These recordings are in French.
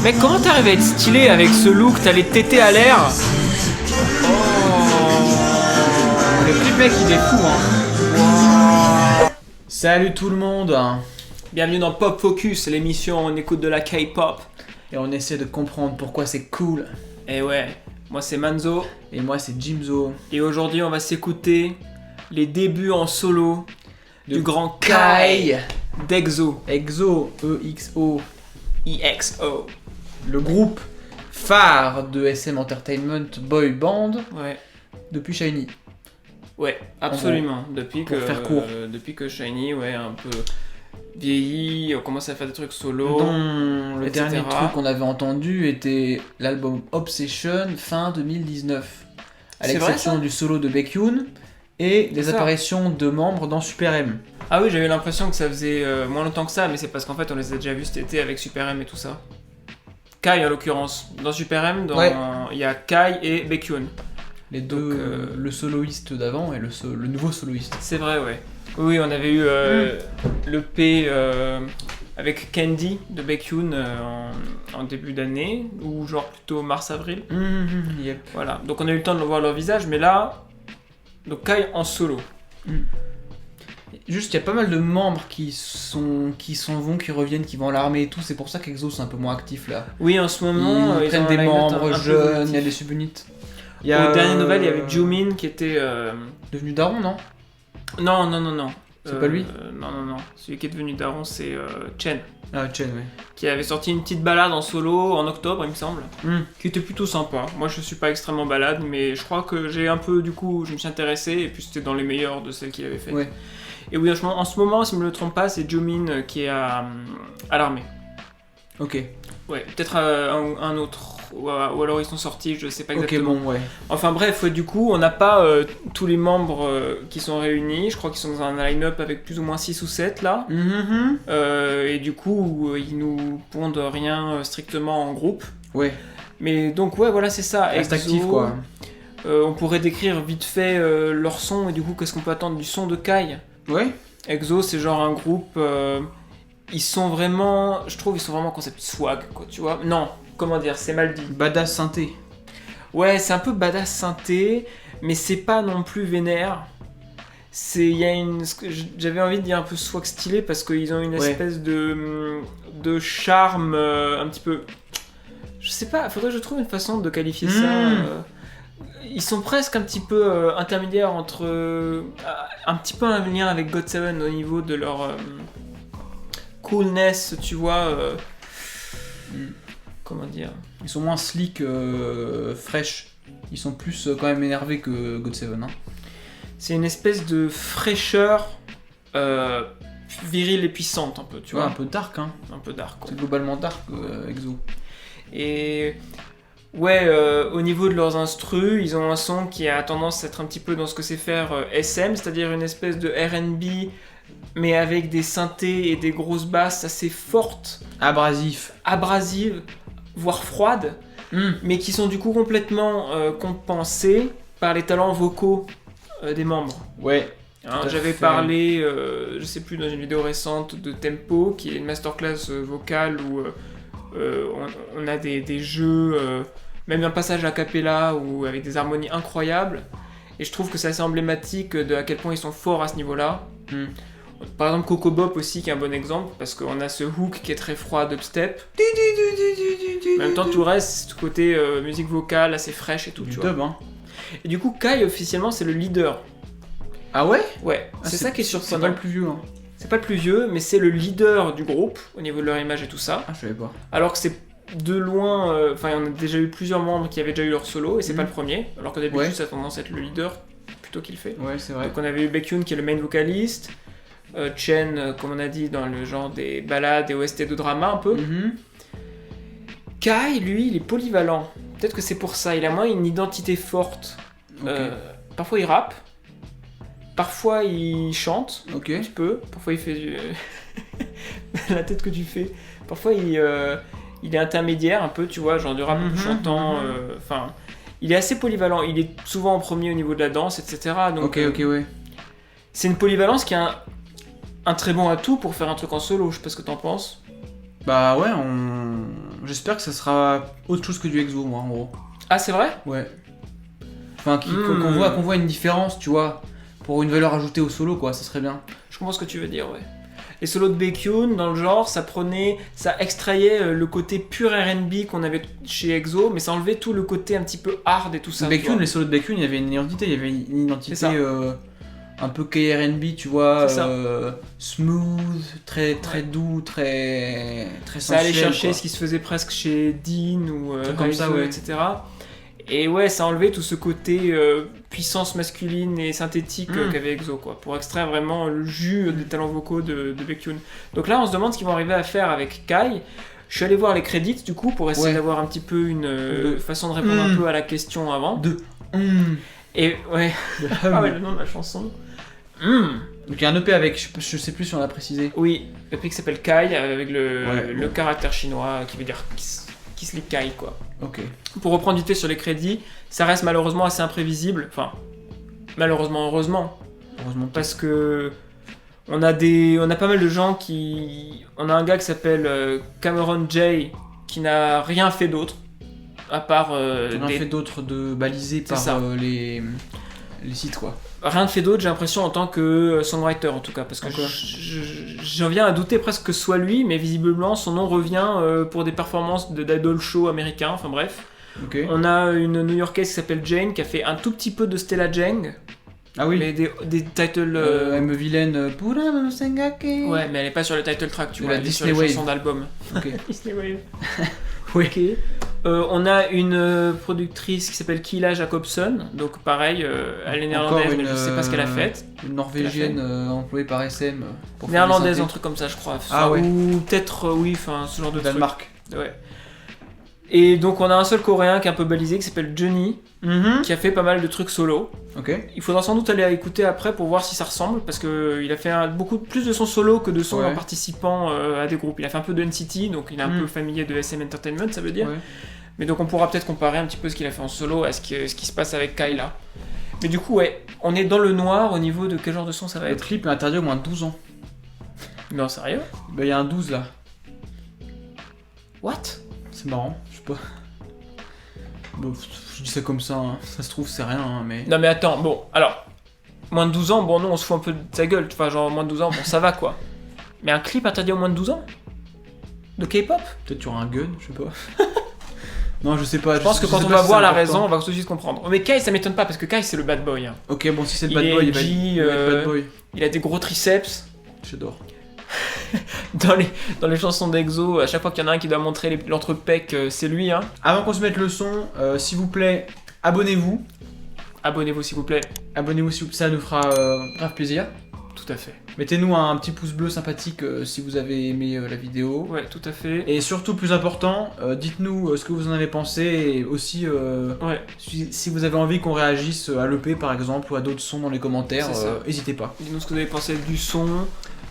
Mec, comment t'arrives à être stylé avec ce look? T'as les tétés à l'air. Oh. Le clip mec il est fou hein. Wow. Salut tout le monde. Bienvenue dans Pop Focus, l'émission où on écoute de la K-pop. Et on essaie de comprendre pourquoi c'est cool. Et ouais, moi c'est Manzo. Et moi c'est Jimzo. Et aujourd'hui on va s'écouter les débuts en solo du grand Kai d'EXO. EXO, E-X-O. EXO. Le groupe phare de SM Entertainment Boy Band Ouais. depuis Shiny. Ouais, absolument. Depuis pour que, faire court. Depuis que Shiny, ouais, un peu vieilli, on commence à faire des trucs solo. Dont le etc. dernier truc qu'on avait entendu était l'album Obsession fin 2019. À C'est vrai, l'exception ça du solo de Baekhyun et des ça. apparitions de membres dans Super M. Ah oui, j'avais l'impression que ça faisait moins longtemps que ça, mais c'est parce qu'en fait on les a déjà vus cet été avec Super M et tout ça. Kai en l'occurrence. Dans Super M, Ouais. il y a Kai et Baekhyun. Les deux, Donc, le soloiste d'avant et le nouveau soloiste. C'est vrai, ouais. Oui, on avait eu le P avec Candy de Baekhyun en début d'année, ou genre plutôt mars-avril. Yep. Voilà, donc on a eu le temps de voir leur visage, mais là, donc Kai en solo. Juste, il y a pas mal de membres qui s'en vont, qui reviennent, qui vont à l'armée et tout. C'est pour ça qu'Exo c'est un peu moins actif là. Oui, en ce moment, Ils prennent ont des un line-up membres un peu jeunes, il y a évolutif. des subunités. Aux dernières nouvelles, il y avait Jimin qui était... devenu daron, non? Non. C'est pas lui? Non. Celui qui est devenu daron, c'est Chen, Ah, Chen, ouais. qui avait sorti une petite balade en solo en octobre, il me semble, qui était plutôt sympa. Moi, je suis pas extrêmement balade, mais je crois que j'ai un peu, du coup, je me suis intéressé, et puis c'était dans les meilleures de celles qu'il avait faites. Ouais. Et oui, en ce moment, si je me le trompe pas, c'est Jimin qui est à l'armée. Ok. Ouais, peut-être un autre, ou alors ils sont sortis, je sais pas Ok, exactement. bon, ouais. Enfin bref, du coup, on n'a pas tous les membres qui sont réunis. Je crois qu'ils sont dans un line-up avec plus ou moins 6 ou 7 là. Et du coup, ils nous pondent rien strictement en groupe. Ouais. Mais donc, ouais, voilà, c'est ça. Reste EXO, actif, quoi. On pourrait décrire vite fait leur son et du coup, qu'est-ce qu'on peut attendre du son de Kai. Ouais. EXO, c'est genre un groupe. Ils sont vraiment. Je trouve ils sont vraiment concept swag, quoi, tu vois. Non, comment dire, c'est mal dit. Badass synthé. Ouais, c'est un peu badass synthé, mais c'est pas non plus vénère. Il y a j'avais envie de dire un peu swag stylé parce qu'ils ont une espèce de charme un petit peu. Je sais pas, faudrait que je trouve une façon de qualifier ça. Ils sont presque un petit peu intermédiaires entre. Un petit peu un lien avec GOT7 au niveau de leur coolness, tu vois. Comment dire? Ils sont moins slick, fresh. Ils sont plus quand même énervés que GOT7. Hein. C'est une espèce de fraîcheur virile et puissante, un peu, tu vois. Un peu dark, hein. Un peu dark, quoi. C'est globalement dark, EXO. Et ouais, au niveau de leurs instrus, ils ont un son qui a tendance à être un petit peu dans ce que c'est faire SM, c'est-à-dire une espèce de R&B, mais avec des synthés et des grosses basses assez fortes, Abrasif. abrasives, voire froides, mais qui sont du coup complètement compensées par les talents vocaux des membres. Ouais. Hein, j'avais parlé, je sais plus, dans une vidéo récente de Tempo, qui est une masterclass vocale où on a des jeux, même un passage a cappella avec des harmonies incroyables. Et je trouve que c'est assez emblématique de à quel point ils sont forts à ce niveau-là. Par exemple, Coco Bop aussi, qui est un bon exemple, parce qu'on a ce hook qui est très froid dubstep. En même temps, tout le reste, c'est ce côté musique vocale assez fraîche et tout. Du tu vois. dub, hein. Et du coup, Kai, officiellement, c'est le leader. Ah ouais? Ouais, c'est ça qui est surprenant. C'est pas le plus vieux, hein. C'est pas le plus vieux, mais c'est le leader du groupe, au niveau de leur image et tout ça. Ah, je savais pas. Alors que c'est de loin... Enfin, on a déjà eu plusieurs membres qui avaient déjà eu leur solo, et c'est pas le premier. Alors que d'habitude, ça a tendance à être le leader, plutôt qu'il le fait. Ouais, c'est vrai. Donc on avait eu Baekhyun, qui est le main vocaliste. Chen, comme on a dit, dans le genre des ballades et OST de drama, un peu. Kai, lui, il est polyvalent. Peut-être que c'est pour ça. Il a moins une identité forte. Parfois, il rappe. Parfois, il chante. Un petit peu. Parfois, il fait du... la tête que tu fais. Parfois, il est intermédiaire, un peu, tu vois, genre du rap un peu chantant. Enfin, il est assez polyvalent. Il est souvent en premier au niveau de la danse, etc. Donc, ouais. C'est une polyvalence qui a un très bon atout pour faire un truc en solo. Je sais pas ce que t'en penses. Bah ouais, J'espère que ça sera autre chose que du Exo, moi, en gros. Ah, c'est vrai? Ouais. Enfin, qu'on voit une différence, tu vois, pour une valeur ajoutée au solo, quoi, ça serait bien. Je comprends ce que tu veux dire, ouais. Les solos de Baekhyun, dans le genre, ça extrayait le côté pur R&B qu'on avait chez EXO, mais ça enlevait tout le côté un petit peu hard et tout ça. Baekhyun, les solos de Baekhyun, il y avait une identité un peu K-R&B, tu vois, smooth, très doux, très sensuel. Ça allait chercher quoi. ce qui se faisait presque chez Dean ou comme ça, ouais. etc. Et ouais, ça enlevait tout ce côté puissance masculine et synthétique qu'avait EXO, quoi, pour extraire vraiment le jus des talents vocaux de Baekhyun. Donc là, on se demande ce qu'ils vont arriver à faire avec Kai. Je suis allé voir les crédits, du coup, pour essayer d'avoir un petit peu une façon de répondre un peu à la question avant. Et ouais, ah ouais, le nom de la chanson. Donc il y a un EP avec, je sais plus si on l'a précisé. Oui, l'EP qui s'appelle Kai, avec le caractère chinois qui veut dire Kiss Lee Kai, quoi. Ok. Pour reprendre vite fait sur les crédits, ça reste malheureusement assez imprévisible. Enfin, malheureusement, heureusement. Parce que on a pas mal de gens qui... On a un gars qui s'appelle Cameron J qui n'a rien fait d'autre. À part... rien fait d'autre de balisé par les sites, quoi. Rien de fait d'autre, j'ai l'impression, en tant que songwriter en tout cas, parce que j'en viens à douter presque que ce soit lui, mais visiblement son nom revient pour des performances d'idol show américains, enfin bref. Okay. On a une New-Yorkaise qui s'appelle Jane, qui a fait un tout petit peu de Stella Jang. Ah oui. Mais des titles... Elle me vilaine... Ouais, mais elle est pas sur le title track, tu vois, elle est sur les chansons d'album. Ok. Disney Wave. Oui. Okay. On a une productrice qui s'appelle Kila Jacobson, donc pareil, elle est néerlandaise, mais je sais pas ce qu'elle a fait. Une norvégienne employée par SM. Néerlandaise, un truc comme ça, je crois. Ah ouais. Ou peut-être, oui, enfin, ce genre de Danemark. Truc. Ouais. Et donc on a un seul coréen qui est un peu balisé, qui s'appelle Johnny, qui a fait pas mal de trucs solo. Ok. Il faudra sans doute aller à écouter après pour voir si ça ressemble, parce qu'il a fait beaucoup plus de sons solo que de sons en participant à des groupes. Il a fait un peu de NCT, donc il est un peu familier de SM Entertainment, ça veut dire. Ouais. Mais donc on pourra peut-être comparer un petit peu ce qu'il a fait en solo à ce qui se passe avec Kai là. Mais du coup, ouais, on est dans le noir au niveau de quel genre de son ça va être. Le clip est interdit au moins de 12 ans. Non, sérieux? Bah, il y a un 12 là. What? C'est marrant, je sais pas. Bon, je dis ça comme ça, hein. Ça se trouve c'est rien, hein, mais... Non mais attends, bon, alors, moins de 12 ans, bon nous on se fout un peu de sa gueule, tu vois, genre moins de 12 ans, bon ça va quoi. Mais un clip interdit aux moins de 12 ans? De K-pop? Peut-être tu auras un gun, je sais pas. Non, je sais pas. Je pense que quand on va voir la raison, on va tout de suite comprendre. Mais Kai, ça m'étonne pas, parce que Kai c'est le bad boy. Hein. Ok, bon si c'est le bad boy, il va être bad boy. Il a des gros triceps. J'adore. Dans les chansons d'EXO, à chaque fois qu'il y en a un qui doit montrer l'entrepec, c'est lui. Hein. Avant qu'on se mette le son, s'il vous plaît, abonnez-vous. Abonnez-vous s'il vous plaît. Abonnez-vous s'il vous plaît, ça nous fera grave plaisir. Tout à fait. Mettez-nous un petit pouce bleu sympathique si vous avez aimé la vidéo. Ouais, tout à fait. Et surtout, plus important, dites-nous ce que vous en avez pensé et aussi si vous avez envie qu'on réagisse à l'EP par exemple ou à d'autres sons dans les commentaires, n'hésitez pas. Dites-nous ce que vous avez pensé du son,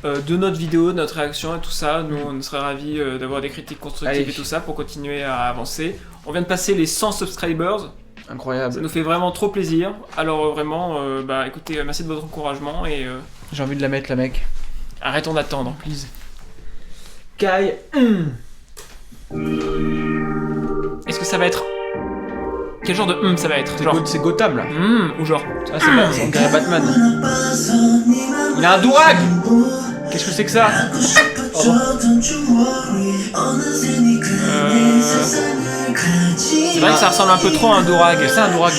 de notre vidéo, de notre réaction et tout ça. Nous, on serait ravis d'avoir des critiques constructives et tout ça pour continuer à avancer. On vient de passer les 100 subscribers. Incroyable. Ça nous fait vraiment trop plaisir. Alors vraiment, écoutez, merci de votre encouragement et... J'ai envie de la mettre, la mec. Arrêtons d'attendre. Please. Kai. Est-ce que ça va être... Quel genre de ça va être? C'est Gotham, là. Ou genre... Ah, c'est on dirait Batman. Il a un dourag. Qu'est-ce que c'est que ça? C'est vrai que ça ressemble un peu trop à un dourag. C'est un dourag.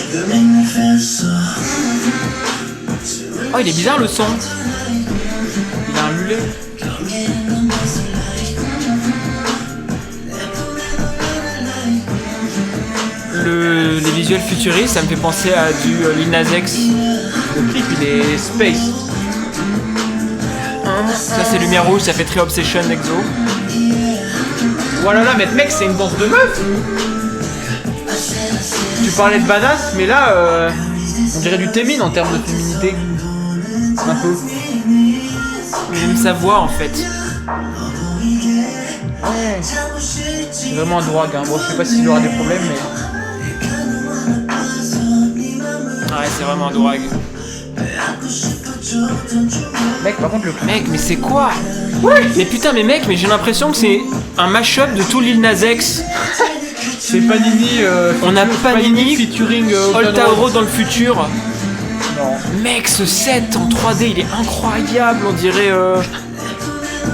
Oh, il est bizarre le son. Il a un mulet. Les visuels futuristes, ça me fait penser à du Lil Nas X. Le clip, il est space. Ça, c'est lumière rouge, ça fait très Obsession EXO. Voilà, là, mais mec, c'est une danse de meuf. Tu parlais de badass, mais là, on dirait du Témine en termes de féminité. Un peu. J'aime sa voix en fait. Ouais. C'est vraiment un drogue, hein. Bon, je sais pas s'il aura des problèmes, mais. Ouais, c'est vraiment un drogue. Mec, par contre, le clip. Mec, mais c'est quoi? Ouais. Mais putain, mais mec, mais j'ai l'impression que c'est un mash-up de tout Lil Nas X. C'est Panini. On a Panini featuring Old Road dans le futur. Non. Mec, ce set en 3D, il est incroyable. On dirait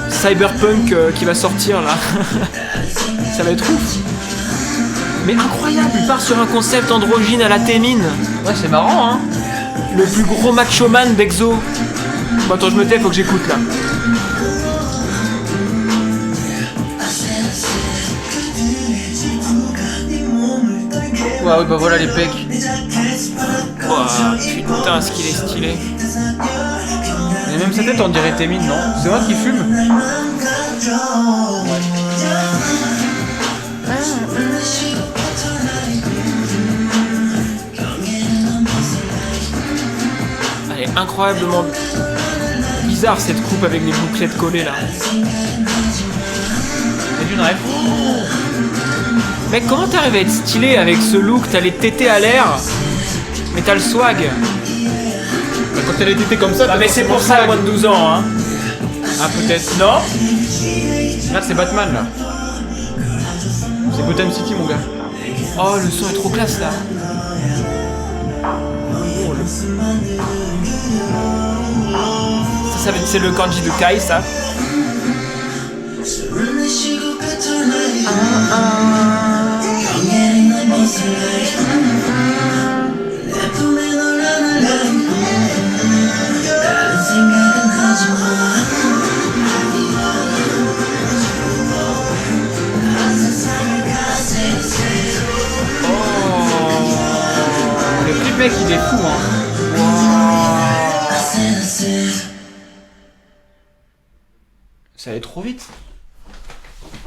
Cyberpunk qui va sortir là. Ça va être ouf. Mais incroyable, il part sur un concept androgyne à la Témine. Ouais, c'est marrant, hein. Le plus gros macho-man d'Exo. Bon, attends, je me tais, faut que j'écoute là. Ouais, bah voilà les pecs. Oh, putain, ce qu'il est stylé. Et même sa tête, on dirait Témine, non? C'est moi qui fume? Elle est incroyablement bizarre cette coupe avec les bouclettes collées là. Et d'une rêve. Mec, comment t'arrives à être stylé avec ce look? T'as les tétés à l'air, mais t'as le swag. Bah, quand elle est tétée comme ça, Ah, mais c'est pour ça, moins de 12 ans, hein. Ah, peut-être. Non? Là, c'est Batman, là. C'est Gotham City, mon gars. Oh, le son est trop classe là. Ça c'est le kanji de Kai, ça. Le clip, mec, il est fou, hein. Ça allait trop vite.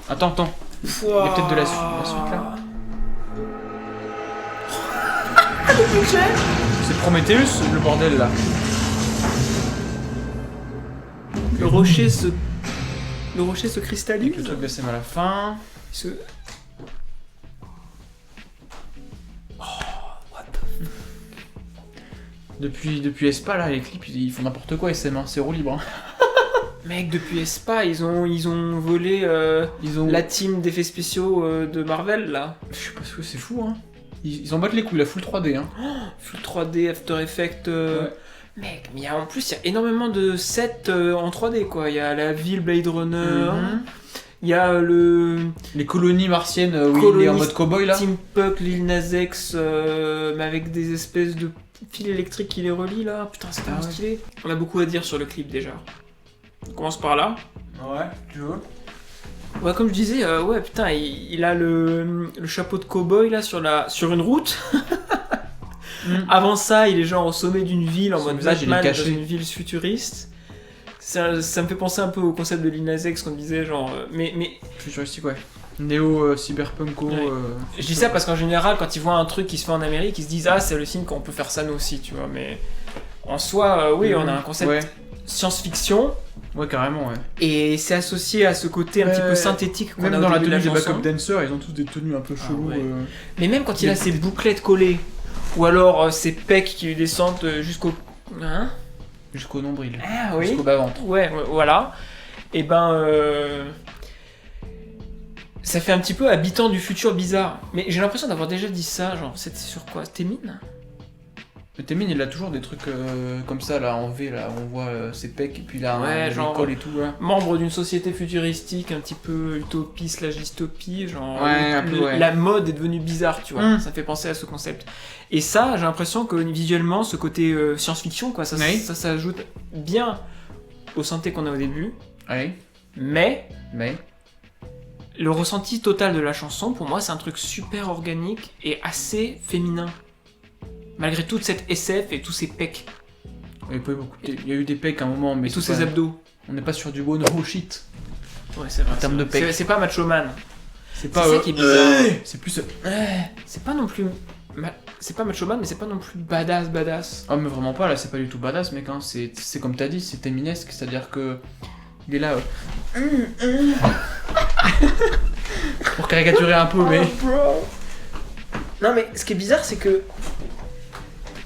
Attends. Il y a peut-être de la suite là. C'est Prometheus, le bordel là. Le rocher se cristallise. Le truc de SM à la fin. Depuis Espa là, les clips ils font n'importe quoi SM, hein. C'est roue libre. Hein. Mec, depuis Espa, ils ont volé la team d'effets spéciaux de Marvel là. Je sais pas ce que c'est fou, hein. Ils en battent les couilles, la full 3D, hein. Full 3D, After Effects. Ouais. Mec, mais en plus, il y a énormément de sets en 3D quoi. Il y a la ville Blade Runner. Il y a les colonies martiennes où il est en mode cowboy là. Team Puck, Lil Nas X, mais avec des espèces de fils électriques qui les relient là. Putain, c'est tellement stylé. On a beaucoup à dire sur le clip déjà. On commence par là. Ouais, tu veux. Ouais, comme je disais, ouais, putain, il a le chapeau de cow-boy là sur une route. Avant ça, il est genre au sommet d'une ville en mode Batman dans une ville futuriste. Ça me fait penser un peu au concept de Lil Nas X qu'on disait, genre. Mais... Futuristique, ouais. Néo cyberpunko. Ouais. Je dis ça parce qu'en général, quand ils voient un truc qui se fait en Amérique, ils se disent ah, c'est le signe qu'on peut faire ça nous aussi, tu vois. Mais en soi, oui, on a un concept science-fiction. Ouais, carrément, ouais. Et c'est associé à ce côté un petit peu synthétique qu'on a dans la tenue des backup dancers, ils ont tous des tenues un peu cheloues. Ouais. Mais même quand il a ses bouclettes collées, ou alors ses pecs qui lui descendent jusqu'au... Hein? Jusqu'au nombril. Ah oui. Jusqu'au bas-ventre. Ouais, voilà. Et ben... ça fait un petit peu habitant du futur bizarre. Mais j'ai l'impression d'avoir déjà dit ça, genre, c'était sur quoi? Témine? Témine, il a toujours des trucs comme ça, là, en V, là, on voit ses pecs, et puis là, ouais, genre, col et tout, là. Membre d'une société futuristique, un petit peu utopie / dystopie, genre, ouais, un peu, la mode est devenue bizarre, tu vois, ça fait penser à ce concept. Et ça, j'ai l'impression que visuellement, ce côté science-fiction, quoi, ça s'ajoute bien au synthé qu'on a au début, mais le ressenti total de la chanson, pour moi, c'est un truc super organique et assez féminin. Malgré toute cette SF et tous ces pecs. Il y a eu des pecs à un moment, mais... Et tous ces abdos. On n'est pas sur du bon shit. Ouais, c'est vrai. En termes de pecs. C'est pas macho man. C'est pas... ça qui est bizarre. C'est plus... C'est pas non plus... C'est pas macho man, mais c'est pas non plus badass. Ah, mais vraiment pas, là, c'est pas du tout badass, mec, hein. C'est comme t'as dit, c'est téminesque, c'est-à-dire que... Il est là... Pour caricaturer un peu, mais... Bro. Non, mais ce qui est bizarre, c'est que...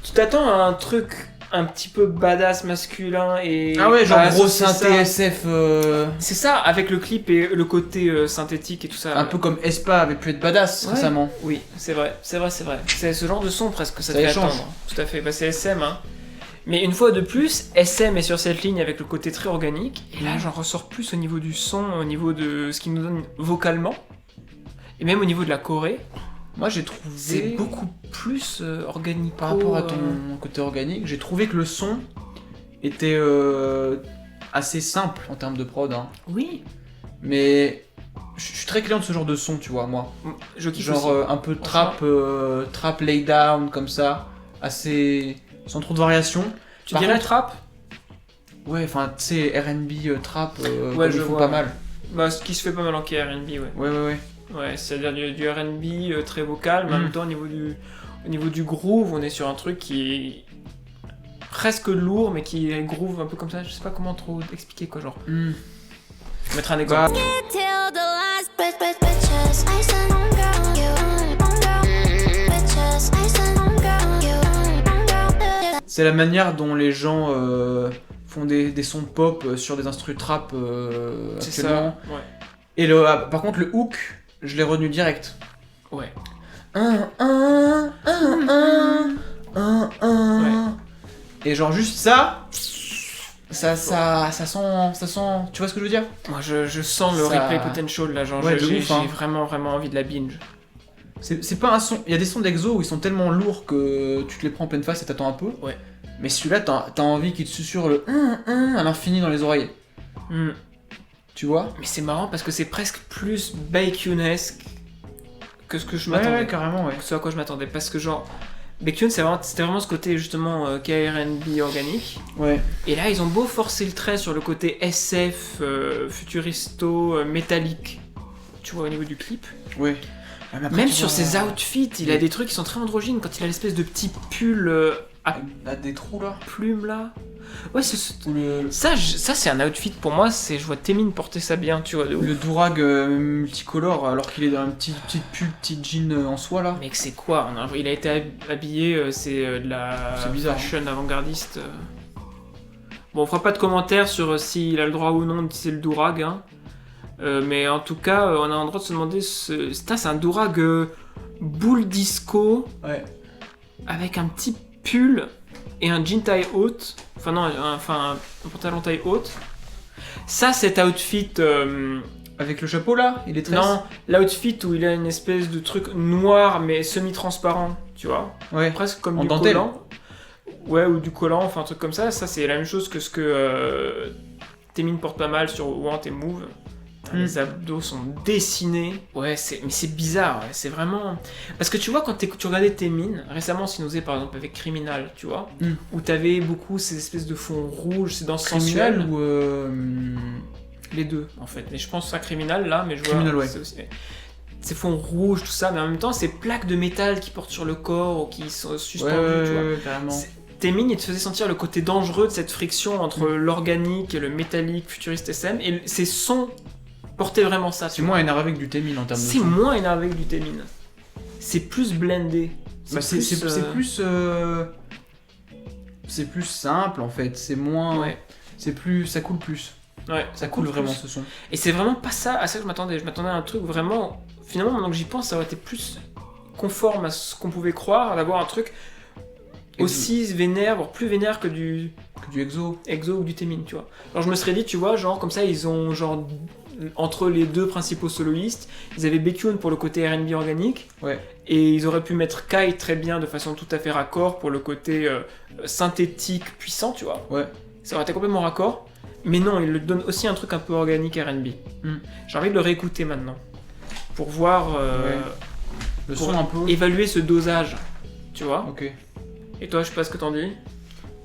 Tu t'attends à un truc un petit peu badass masculin et... Ah ouais, genre gros synthé SF... C'est ça, avec le clip et le côté synthétique et tout ça. Un peu comme Espa avait pu être badass récemment. Oui, c'est vrai. C'est ce genre de son presque que ça fait échange. attendre. Tout à fait, bah, c'est SM, hein. Mais une fois de plus, SM est sur cette ligne avec le côté très organique, et là j'en ressors plus au niveau du son, au niveau de ce qu'il nous donne vocalement, et même au niveau de la choré. Moi j'ai trouvé... C'est beaucoup plus organique. Par rapport à ton côté organique, j'ai trouvé que le son était assez simple en termes de prod. Hein. Oui. Mais je suis très client de ce genre de son, tu vois, moi. Je kiffe genre aussi. Un peu trap lay down comme ça, assez... sans trop de variations. Tu dirais trap? Ouais, enfin, tu sais, R&B, trap, je vois pas mal. Bah, ce qui se fait pas mal en R&B, ouais. Ouais, c'est-à-dire du R&B très vocal, mais en même temps, au niveau du groove, on est sur un truc qui est presque lourd, mais qui est groove un peu comme ça. Je sais pas comment trop expliquer, quoi, genre. Je vais mettre un exemple. C'est la manière dont les gens font des sons pop sur des instrus trap actuellement. Ça, ouais. Et par contre, le hook, je l'ai retenu direct. Ouais. Et genre juste ça sent... Tu vois ce que je veux dire? Moi, je sens le replay potential, là, genre, j'ai vraiment envie de la binge. C'est pas un son... Il y a des sons d'Exo où ils sont tellement lourds que tu te les prends en pleine face et t'attends un peu. Ouais. Mais celui-là, t'as envie qu'il te susurre le à l'infini dans les oreilles. Tu vois? Mais c'est marrant parce que c'est presque plus Baekhyun-esque que ce que je m'attendais. Ouais, carrément, ouais. Que ce à quoi je m'attendais. Parce que genre, Baekhyun, c'était vraiment ce côté justement KRNB organique. Ouais. Et là, ils ont beau forcer le trait sur le côté SF, futuristo, métallique. Tu vois, au niveau du clip. Ouais. Même sur ses outfits, il a des trucs qui sont très androgynes. Quand il a l'espèce de petit pull à des trous là, plumes là. Ouais, ça c'est un outfit pour moi. Je vois Taemin porter ça bien, tu vois. Le durag multicolore alors qu'il est dans un petit pull, petit jean en soie là. Mec, c'est quoi? Il a été habillé, c'est de la fashion avant-gardiste. Bon, on fera pas de commentaires sur s'il a le droit ou non d'utiliser le durag, hein. Mais en tout cas, on a le droit de se demander. C'est un durag boule disco. Ouais. Avec un petit pull et un jean taille haute. Un pantalon taille haute. Ça, cet outfit. Avec le chapeau là, il est très... Non, l'outfit où il a une espèce de truc noir mais semi-transparent, tu vois. Ouais. Presque comme en du dentelle. collant. Ouais, ou du collant, enfin un truc comme ça. Ça, c'est la même chose que ce que Taemin porte pas mal sur Want et Move. Les abdos sont dessinés. Ouais, mais c'est bizarre. Ouais. C'est vraiment... Parce que tu vois, quand tu regardais Taemin, récemment, Sinozé, par exemple, avec Criminal, tu vois, où t'avais beaucoup ces espèces de fonds rouges, ces danses sensuelles. Criminal ou... Les deux, en fait. Et je pense à Criminal, là, mais je vois... Criminal, ouais. C'est aussi... Ces fonds rouges, tout ça, mais en même temps, ces plaques de métal qui portent sur le corps ou qui sont suspendues, tu vois. Ouais, carrément. Taemin, il te faisait sentir le côté dangereux de cette friction entre l'organique et le métallique futuriste SM, et ces sons portaient vraiment ça. C'est moins énervé que du Taemin en termes de son. C'est moins énervé que du Taemin. C'est plus blendé. C'est plus simple en fait, c'est moins... Ouais. Ça coule plus. Ouais, ça coule vraiment ce son. Et c'est vraiment pas ça à ça que je m'attendais. Je m'attendais à un truc vraiment... Finalement, maintenant que j'y pense, ça aurait été plus conforme à ce qu'on pouvait croire, d'avoir un truc aussi vénère, voire plus vénère que du Exo ou du Taemin, tu vois. Alors je me serais dit, tu vois, genre comme ça, ils ont genre... Entre les deux principaux soloistes, ils avaient Baekhyun pour le côté R&B organique, ouais. Et ils auraient pu mettre Kai très bien de façon tout à fait raccord pour le côté synthétique puissant, tu vois. Ouais. Ça aurait été complètement raccord, mais non, ils le donnent aussi un truc un peu organique R&B. J'ai envie de le réécouter maintenant pour voir le son un peu, évaluer ce dosage, tu vois. Ok. Et toi, je sais pas ce que t'en dis.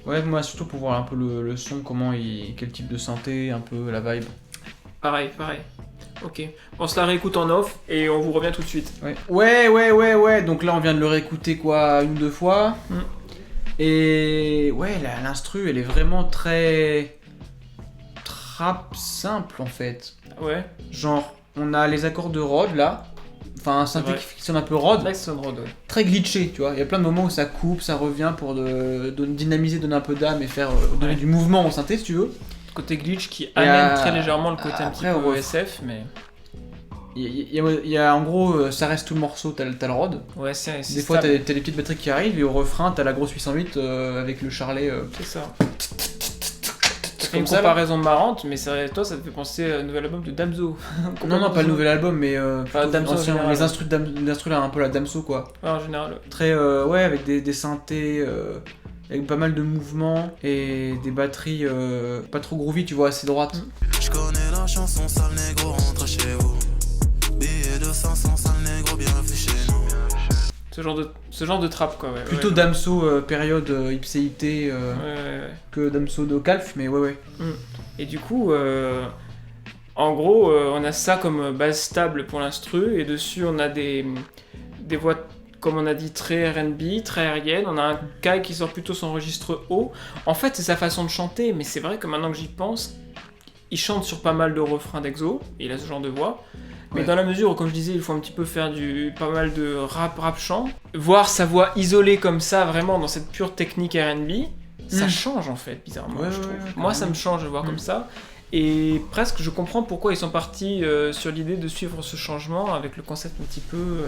Ouais, moi surtout pour voir un peu le son, quel type de synthé, un peu la vibe. Pareil. Ok. On se la réécoute en off et on vous revient tout de suite. Ouais. Donc là, on vient de le réécouter quoi, 1 ou 2 fois. Et ouais, l'instru, elle est vraiment très trap simple en fait. Ouais. Genre, on a les accords de Rod là, Enfin, un synthé qui sonne un peu rod. Là, sonne rod, ouais. Très glitché, tu vois. Il y a plein de moments où ça coupe, ça revient pour dynamiser, donner un peu d'âme et faire donner du mouvement au synthé, si tu veux. Côté glitch qui amène très légèrement le côté un petit peu SF, mais... Il y a en gros, ça reste tout le morceau, t'as le rod. Ouais, c'est des fois, t'as des petites batteries qui arrivent, et au refrain, t'as la grosse 808 avec le charlet. C'est ça. C'est une comparaison marrante, mais toi, ça te fait penser au nouvel album de Damso. non, pas le nouvel album, mais Damso, les instrus là, un peu la Damso, quoi. Ouais, en général. Très, ouais, avec des synthés, avec pas mal de mouvements, et des batteries pas trop groovy, tu vois, assez droites. Je connais la chanson, sale négro, rentre chez vous. Billet de 500, sale négro, bienvenue chez nous. Ce genre de trap, quoi, ouais. Plutôt Damso période ipséité que Damso de Calf, mais ouais. Et du coup, en gros, on a ça comme base stable pour l'instru, et dessus on a des voix, comme on a dit, très R&B, très aériennes. On a un Kai qui sort plutôt son registre haut. En fait, c'est sa façon de chanter, mais c'est vrai que maintenant que j'y pense, il chante sur pas mal de refrains d'Exo, et il a ce genre de voix. Mais dans la mesure où, comme je disais, il faut un petit peu faire pas mal de rap-chant, voir sa voix isolée comme ça, vraiment dans cette pure technique R&B, ça change en fait, bizarrement, je trouve. Moi, ça me change de voir comme ça. Et presque, je comprends pourquoi ils sont partis sur l'idée de suivre ce changement avec le concept un petit peu...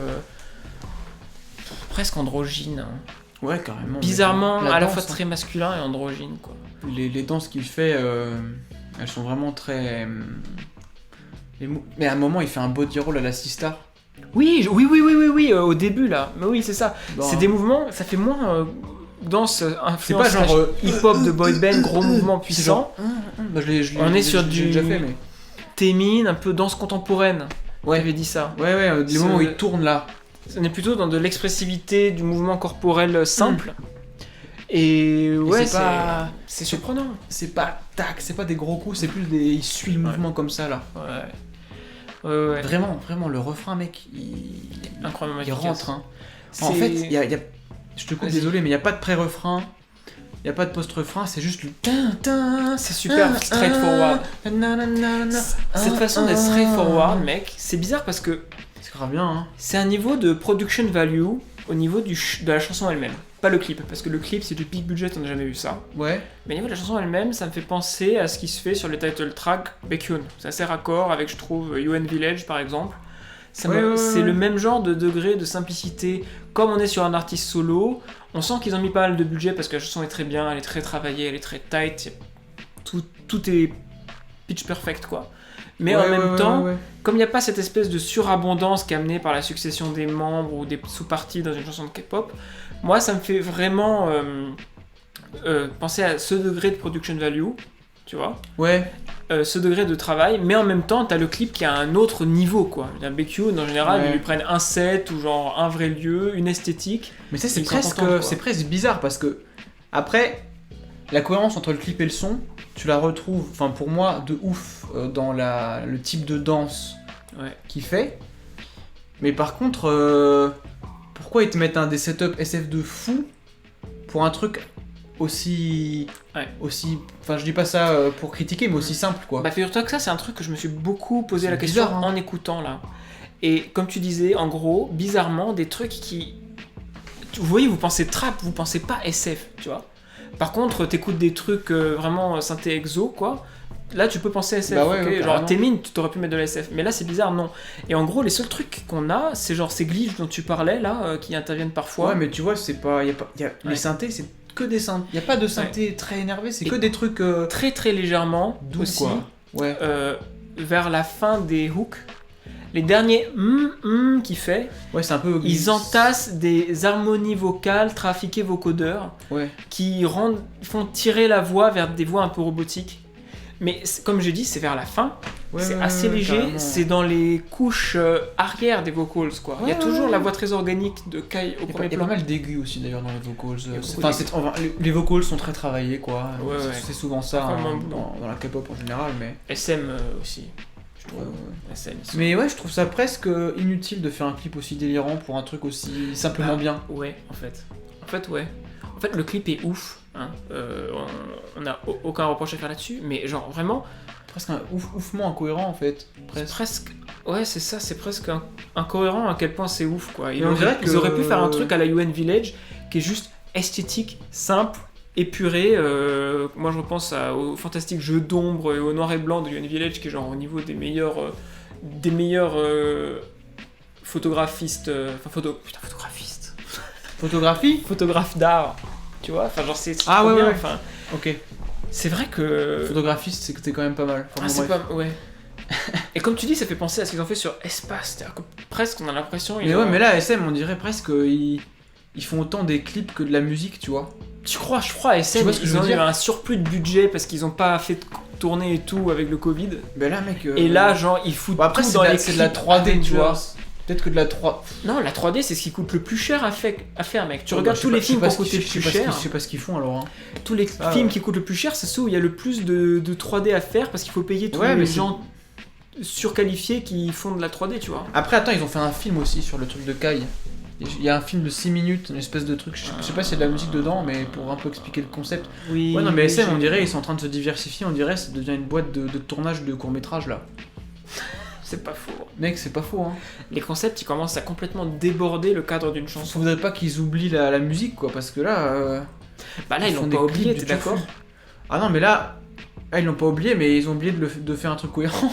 presque androgyne. Hein. Ouais, carrément. Bizarrement, à la fois très masculin et androgyne, quoi. Les danses qu'il fait, elles sont vraiment très... Mais à un moment, il fait un body roll à la Sistar. Oui, au début, là. Mais oui, c'est ça. Bon. C'est des mouvements, ça fait moins danse influence c'est pas genre hip-hop de boy band, gros mouvement puissant. On est sur du déjà fait, mais... Témine, un peu danse contemporaine. Ouais. J'avais dit ça. Ouais, les moments où il tourne, là. On est plutôt dans de l'expressivité, du mouvement corporel simple. Et ouais, c'est surprenant. C'est pas tac, c'est pas des gros coups, c'est plus il suit le mouvement comme ça, là. Ouais. Vraiment, le refrain, mec, incroyablement il rentre. Hein. En fait, je te coupe, désolé, mais il n'y a pas de pré-refrain, il n'y a pas de post-refrain, c'est juste le... C'est super straightforward. Cette façon d'être straightforward, mec, c'est bizarre parce que... C'est grave bien, hein. C'est un niveau de production value au niveau de la chanson elle-même. Pas le clip, parce que le clip c'est du big budget, on n'a jamais vu ça. Ouais. Mais au niveau de la chanson elle-même, ça me fait penser à ce qui se fait sur le title track Baekhyun. C'est assez raccord avec, je trouve, UN Village par exemple. C'est le même genre de degré de simplicité. Comme on est sur un artiste solo, on sent qu'ils ont mis pas mal de budget parce que la chanson est très bien, elle est très travaillée, elle est très tight. Tout est pitch perfect, quoi. Mais en même temps, comme il n'y a pas cette espèce de surabondance qui est amenée par la succession des membres ou des sous-parties dans une chanson de K-pop, moi ça me fait vraiment penser à ce degré de production value, tu vois. Ouais. Ce degré de travail, mais en même temps, t'as le clip qui a un autre niveau, quoi. Baekhyun, en général, ils lui prennent un set ou genre un vrai lieu, une esthétique. Mais ça, c'est presque bizarre parce que, après, la cohérence entre le clip et le son, tu la retrouves, enfin pour moi, de ouf dans le type de danse qu'il fait. Mais par contre, pourquoi ils te mettent des setups SF de fou pour un truc aussi... Enfin, je dis pas ça pour critiquer, mais aussi simple, quoi. Bah, figure-toi que ça, c'est un truc que je me suis beaucoup posé la question en écoutant, là. Et comme tu disais, en gros, bizarrement, des trucs qui... Vous voyez, vous pensez trap, vous pensez pas SF, tu vois. Par contre, t'écoutes des trucs vraiment synthé exo, quoi. Là, tu peux penser SF, genre Témine, tu t'aurais pu mettre de la SF. Mais là, c'est bizarre, non. Et en gros, les seuls trucs qu'on a, c'est genre ces glitches dont tu parlais, là, qui interviennent parfois. Ouais, mais tu vois, c'est pas... Les synthés, c'est que des synthés. Il n'y a pas de synthé très énervé, c'est que des trucs... Très très légèrement, doux, aussi, quoi. Ouais. Vers la fin des hooks, les derniers qu'il fait, c'est un peu... Ils entassent des harmonies vocales, trafiquées vocodeurs, qui font tirer la voix vers des voix un peu robotiques. Mais comme j'ai dit, c'est vers la fin, c'est assez léger, carrément. C'est dans les couches arrière des vocals, quoi. Il y a toujours la voix très organique de Kai au premier plan. Il y a pas mal d'aigus aussi d'ailleurs dans les vocals. Les vocals sont très travaillés, quoi. C'est souvent ça dans la K-pop en général, mais... SM aussi. Mais je trouve ça presque inutile de faire un clip aussi délirant pour un truc aussi simplement bien. Ouais, en fait, le clip est ouf. Hein. On n'a aucun reproche à faire là-dessus, mais genre vraiment... Presque un oufement incohérent en fait. Presque Ouais, c'est ça, c'est presque incohérent à quel point c'est ouf, quoi. Ils auraient pu faire un truc à la UN Village qui est juste esthétique, simple, épuré. Moi, je repense au fantastique jeu d'ombre et au noir et blanc de UN Village, qui est genre au niveau des meilleurs photographistes. Photographistes. Photographie ? Photographes d'art. Tu vois, enfin, genre, c'est Ah trop ouais, bien. ouais. Enfin, Ok. c'est vrai que. Photographiste, c'était quand même pas mal. Enfin, Ah, bon, c'est bref. pas. Ouais. Et comme tu dis, ça fait penser à ce qu'ils ont fait sur Espace. C'est-à-dire que presque, on a l'impression. Mais ouais, mais là, SM, on dirait presque ils font autant des clips que de la musique, tu vois. Je crois, SM, Tu vois ce que je ils veux ont eu dire un surplus de budget parce qu'ils ont pas fait de tournée et tout avec le Covid. Ben là, mec. Et là, genre, ils foutent bon, après, tout c'est dans de la- les c'est de la clips 3D, tu vois. Avengers. Peut-être que de la 3. Non, la 3D, c'est ce qui coûte le plus cher à faire, mec. Tu Ouais, regardes bah, tous les films qui ont je sais pas coûté le ce plus qu'ils- cher. Je sais pas ce qu'ils font alors. Hein. Tous les Ah, films ouais. qui coûtent le plus cher, c'est ceux où il y a le plus de 3D à faire parce qu'il faut payer tous Ouais, mais les c'est- gens surqualifiés qui font de la 3D, tu vois. Après, attends, ils ont fait un film aussi sur le truc de Kai. Il y a un film de 6 minutes, une espèce de truc. Je sais pas s'il y a de la musique dedans, mais pour un peu expliquer le concept. Oui. Ouais, non, mais SM, on dirait, ils sont en train de se diversifier. On dirait, ça devient une boîte de tournage de court-métrage là. C'est pas faux. Mec, c'est pas faux, hein. Les concepts, ils commencent à complètement déborder le cadre d'une chanson. Faudrait pas qu'ils oublient la musique, quoi, parce que là. Bah là, ils font l'ont des pas oublié, clips t'es de d'accord? tout. Ah non, mais là. Ah, ils l'ont pas oublié, mais ils ont oublié de faire un truc cohérent.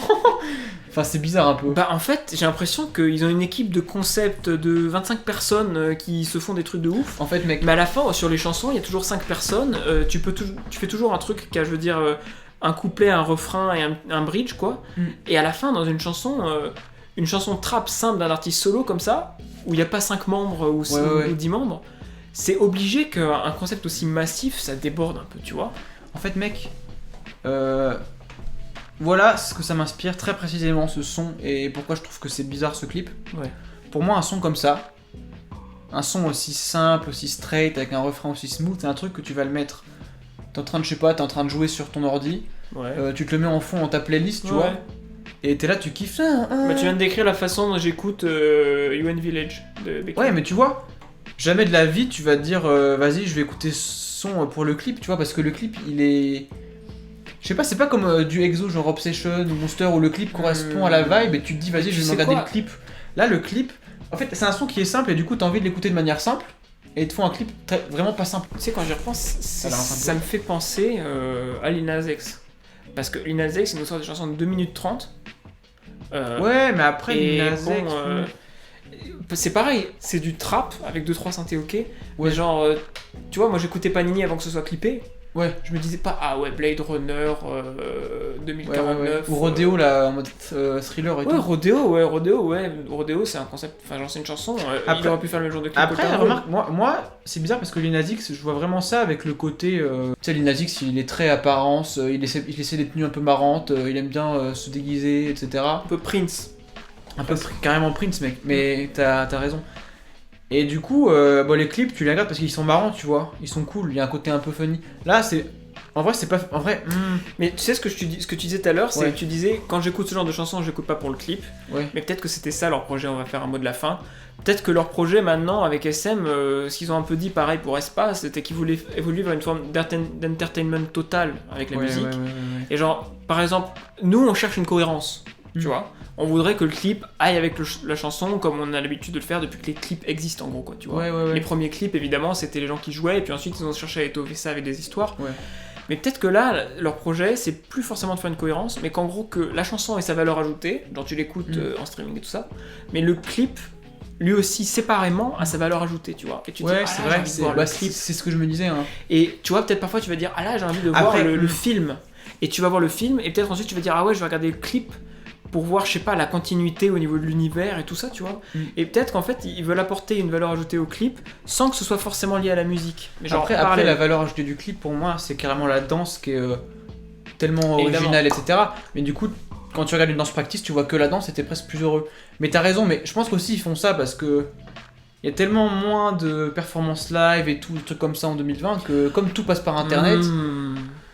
Enfin, c'est bizarre un peu. Bah en fait, j'ai l'impression qu'ils ont une équipe de concept de 25 personnes qui se font des trucs de ouf. En fait, mec. Mais à la fin, sur les chansons, il y a toujours 5 personnes. Tu fais toujours un truc qui a, je veux dire, un couplet, un refrain et un bridge, quoi. Mm. Et à la fin, dans une chanson trap simple d'un artiste solo comme ça, où il n'y a pas 5 membres ou 10 membres, c'est obligé qu'un concept aussi massif, ça déborde un peu, tu vois. En fait, mec. Voilà ce que ça m'inspire très précisément, ce son, et pourquoi je trouve que c'est bizarre ce clip. Ouais. Pour moi, un son comme ça, un son aussi simple, aussi straight, avec un refrain aussi smooth, c'est un truc que tu vas le mettre. T'es en train de, je sais pas, t'es en train de jouer sur ton ordi, Ouais. tu te le mets en fond dans ta playlist, tu Ouais. vois, et t'es là, tu kiffes. Bah, tu viens de décrire la façon dont j'écoute UN Village de Becky. Ouais, mais tu vois, jamais de la vie tu vas te dire, vas-y, je vais écouter ce son pour le clip, tu vois, parce que le clip, il est. Je sais pas, c'est pas comme du EXO genre Obsession ou Monster où le clip correspond à la vibe et tu te dis vas-y Tu je vais me sais regarder quoi le clip. Là le clip, en fait c'est un son qui est simple et du coup t'as envie de l'écouter de manière simple et ils te font un clip vraiment pas simple. Tu sais, quand j'y repense, Alors, ça me fait penser à Lil Nas X. Parce que Lil Nas X, il nous sort des chansons de 2 minutes 30. Ouais mais après et Lil Nas bon, X, c'est pareil, c'est du trap avec 2-3 synthés ok. Ouais. Mais genre, tu vois, moi j'écoutais Panini avant que ce soit clippé. ouais. Je me disais pas, ah ouais, Blade Runner 2049. Ou Rodeo là en mode thriller et Ouais, tout. Rodeo, c'est un concept, enfin, genre, c'est une chanson, Après- il aurait pu faire le même genre de clip. Après, aucun remarque, moi c'est bizarre parce que Lil Nas X, je vois vraiment ça avec le côté. Tu sais, Lil Nas X, il est très apparence, il essaie des tenues un peu marrantes, il aime bien se déguiser, etc. un peu Prince. Un peu carrément Prince, mec, mais t'as raison. Et du coup, les clips, tu les regardes parce qu'ils sont marrants, tu vois, ils sont cool, il y a un côté un peu funny. Là, c'est. En vrai, c'est pas. En vrai, Mais tu sais ce que tu disais tout à l'heure, c'est Ouais. que tu disais, quand j'écoute ce genre de chansons, j'écoute pas pour le clip. ouais. Mais peut-être que c'était ça leur projet, on va faire un mot de la fin. Peut-être que leur projet maintenant avec SM, ce qu'ils ont un peu dit pareil pour Espace, c'était qu'ils voulaient évoluer vers une forme d'entertainment total avec la Ouais, musique. ouais. Et genre, par exemple, nous on cherche une cohérence, tu vois. On voudrait que le clip aille avec la chanson comme on a l'habitude de le faire depuis que les clips existent en gros, quoi, tu vois. Ouais. Les premiers clips, évidemment, c'était les gens qui jouaient, et puis ensuite ils ont cherché à étoffer ça avec des histoires. Ouais. Mais peut-être que là, leur projet, c'est plus forcément de faire une cohérence, mais qu'en gros, que la chanson ait sa valeur ajoutée, genre tu l'écoutes en streaming et tout ça, mais le clip, lui aussi, séparément, a sa valeur ajoutée, tu vois. Et tu te Ouais, dis, c'est ah là, vrai, j'ai envie de voir le clip. c'est ce que je me disais. Hein. Et tu vois, peut-être parfois tu vas dire, ah là, j'ai envie de voir Après, le film. Et tu vas voir le film, et peut-être ensuite tu vas dire, ah ouais, je vais regarder le clip pour voir, je sais pas, la continuité au niveau de l'univers et tout ça, tu vois. Et peut-être qu'en fait, ils veulent apporter une valeur ajoutée au clip sans que ce soit forcément lié à la musique. Mais genre, Après, parallèle. la valeur ajoutée du clip, pour moi, c'est carrément la danse qui est tellement Évidemment. originale, etc. Mais du coup, quand tu regardes une danse practice, tu vois que la danse, et t'es presque plus heureux. Mais t'as raison, mais je pense qu'aussi ils font ça parce que il y a tellement moins de performances live et tout, des trucs comme ça en 2020 que comme tout passe par internet,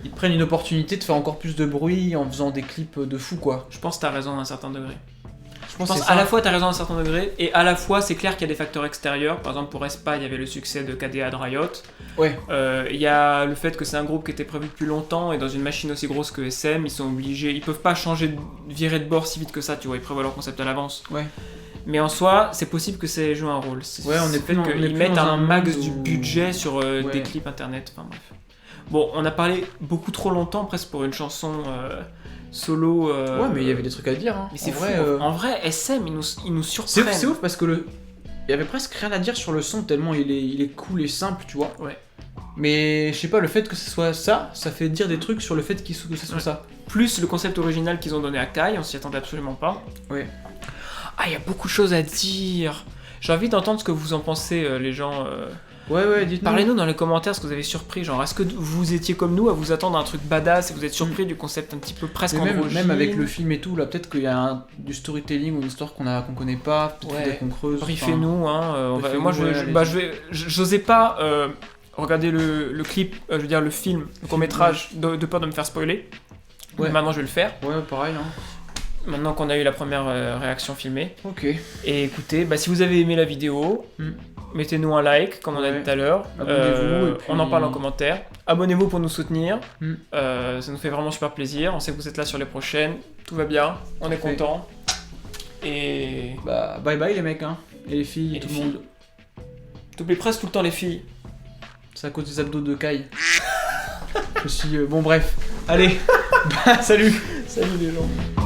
ils prennent une opportunité de faire encore plus de bruit en faisant des clips de fou, quoi. Je pense que t'as raison à un certain degré. Je pense à la fois t'as raison à un certain degré, et à la fois c'est clair qu'il y a des facteurs extérieurs. Par exemple pour Espa, il y avait le succès de KDA de Riot. Ouais. Il y a le fait que c'est un groupe qui était prévu depuis longtemps, et dans une machine aussi grosse que SM, ils sont obligés, ils peuvent pas virer de bord si vite que ça, tu vois, ils prévoient leur concept à l'avance. Ouais. Mais en soi, c'est possible que ça joue un rôle. Ouais, on est plus qu'ils mettent un max du où... budget sur des clips internet, enfin bref. Bon, on a parlé beaucoup trop longtemps presque pour une chanson solo. Ouais, mais il y avait des trucs à dire. Hein. Mais c'est vrai, en vrai, SM, ils nous surprennent. C'est ouf parce que il y avait presque rien à dire sur le son tellement il est cool et simple, tu vois. Ouais. Mais je sais pas, le fait que ce soit ça fait dire des trucs sur le fait que ce soit ça. Plus le concept original qu'ils ont donné à Kai, on s'y attendait absolument pas. Ouais. Ah, il y a beaucoup de choses à dire. J'ai envie d'entendre ce que vous en pensez, les gens. Ouais, dites-nous. Parlez-nous dans les commentaires ce que vous avez surpris. Genre, est-ce que vous étiez comme nous à vous attendre à un truc badass et vous êtes surpris du concept un petit peu presque androgyne. Même avec le film et tout, là, peut-être qu'il y a du storytelling ou une histoire qu'on connaît pas, peut-être qu'on creuse. Briefez-nous, hein. Moi, j'osais pas regarder le clip, je veux dire le film, le court-métrage, de peur de me faire spoiler. Ouais. Maintenant, je vais le faire. Ouais, pareil, hein. Maintenant qu'on a eu la première réaction filmée. Ok. Et écoutez, si vous avez aimé la vidéo, mettez-nous un like, comme on a dit tout à l'heure. Abonnez-vous. Puis... On en parle en commentaire. Abonnez-vous pour nous soutenir. Ça nous fait vraiment super plaisir. On sait que vous êtes là sur les prochaines. Tout va bien. On est content. Et... bye bye les mecs, hein. Et les filles, et tout le monde. T'oublies presque tout le temps les filles. C'est à cause des abdos de Kai. Je suis... bon bref. Allez. Salut. Salut les gens.